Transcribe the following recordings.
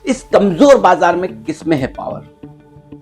इस कमजोर बाजार में किसमें है पावर?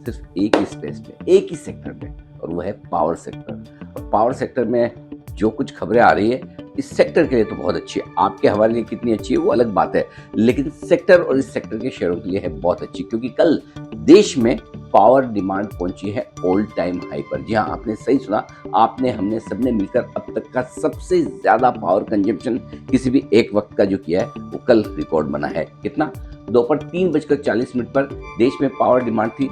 सिर्फ एक ही स्पेस में, एक ही सेक्टर में, और वो है पावर सेक्टर। और पावर सेक्टर में जो कुछ खबरें आ रही है इस सेक्टर के लिए तो बहुत अच्छी है, आपके हवाले लिए कितनी अच्छी है वो अलग बात है, लेकिन सेक्टर और इस सेक्टर के शेयरों के लिए है बहुत अच्छी, क्योंकि कल देश में पावर डिमांड पहुंची है ऑल टाइम हाई पर। जी हाँ, आपने सही सुना, आपने हमने सबने मिलकर अब तक का सबसे ज्यादा पावर कंजम्पशन किसी भी एक वक्त का जो किया है वो कल रिकॉर्ड बना है। कितना? दोपहर 3:40 पर देश में पावर डिमांड थी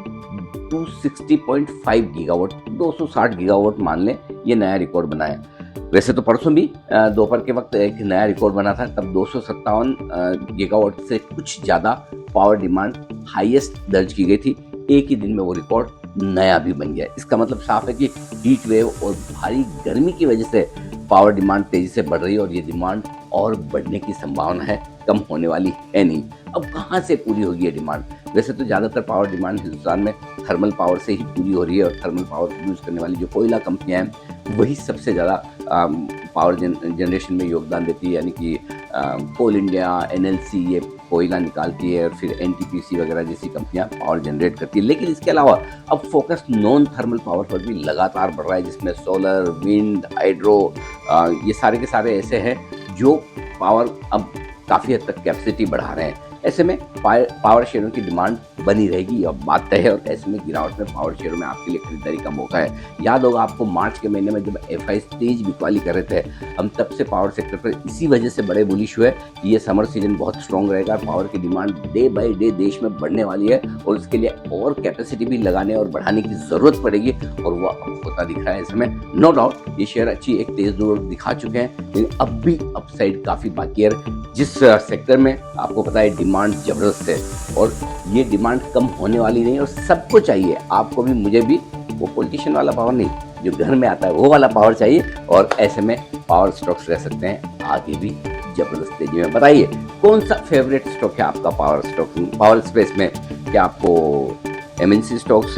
260.5 गीगावाट, 260 गीगावाट मान लें, ये नया रिकॉर्ड बना है। वैसे तो परसों भी दोपहर के वक्त एक नया रिकॉर्ड बना था, तब 257 गीगावाट से कुछ ज़्यादा पावर डिमांड हाईएस्ट दर्ज की गई थी। एक ही दिन में वो रिकॉर्ड नया भी बन गया। इसका मतलब साफ है कि हीट वेव और भारी गर्मी की वजह से पावर डिमांड तेजी से बढ़ रही है और ये डिमांड और बढ़ने की संभावना है, कम होने वाली है नहीं। अब कहाँ से पूरी होगी ये डिमांड? वैसे तो ज़्यादातर पावर डिमांड हिंदुस्तान में थर्मल पावर से ही पूरी हो रही है, और थर्मल पावर प्रोड्यूस करने वाली जो कोयला कंपनियां हैं वही सबसे ज़्यादा पावर जनरेशन में योगदान देती है, यानी कि कोल इंडिया, एनएलसी ये कोयला निकालती है, और फिर एनटीपीसी वगैरह जैसी कंपनियां पावर जनरेट करती है। लेकिन इसके अलावा अब फोकस नॉन थर्मल पावर पर भी लगातार बढ़ रहा है, जिसमें सोलर, विंड, हाइड्रो, ये सारे के सारे ऐसे हैं जो पावर अब काफ़ी हद तक कैपेसिटी बढ़ा रहे हैं। ऐसे में पावर शेयरों की डिमांड बनी रहेगी, अब बात तय है। और ऐसे में गिरावट में पावर शेयरों में आपके लिए खरीदारी का मौका है। याद होगा आपको मार्च के महीने में जब एफआई तेज बिकवाली कर रहे थे, हम तब से पावर सेक्टर पर इसी वजह से बड़े बुलिश हुए कि ये समर सीजन बहुत स्ट्रॉन्ग रहेगा, पावर की डिमांड डे बाई डे देश में बढ़ने वाली है, और उसके लिए और कैपेसिटी भी लगाने और बढ़ाने की ज़रूरत पड़ेगी, और वो अब होता दिख रहा है। इस समय नो डाउट ये शेयर अच्छी एक तेज दौड़ दिखा चुके हैं, लेकिन अब भी अपसाइड काफ़ी बाकी है। जिस सेक्टर में आपको पता है डिमांड जबरदस्त है, और ये डिमांड कम होने वाली नहीं, और सबको चाहिए, आपको भी मुझे भी, वो पॉलिटिशियन वाला पावर नहीं, जो घर में आता है वो वाला पावर चाहिए। और ऐसे में पावर स्टॉक्स रह सकते हैं आगे भी जबरदस्त तेजी में। बताइए कौन सा फेवरेट स्टॉक है आपका पावर स्टॉक, पावर स्पेस में? क्या आपको एमएनसी स्टॉक्स,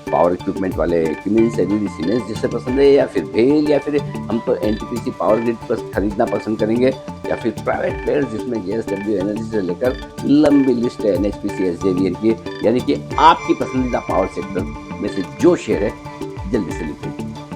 पावर इक्विपमेंट वाले क्यूमिंस, एलईडी, सीमेंस जैसे पसंद है, या फिर भेल, या फिर हम तो एनटीपीसी पावर ग्रिड पर खरीदना पसंद करेंगे, या फिर प्राइवेट प्लेयर्स जिसमें जेएसडब्ल्यू एनर्जी से लेकर लंबी लिस्ट है एनएचपीसी, एसजेवीएन की। यानी कि आपकी पसंदीदा पावर सेक्टर में से जो शेयर है जल्दी से लिखिए।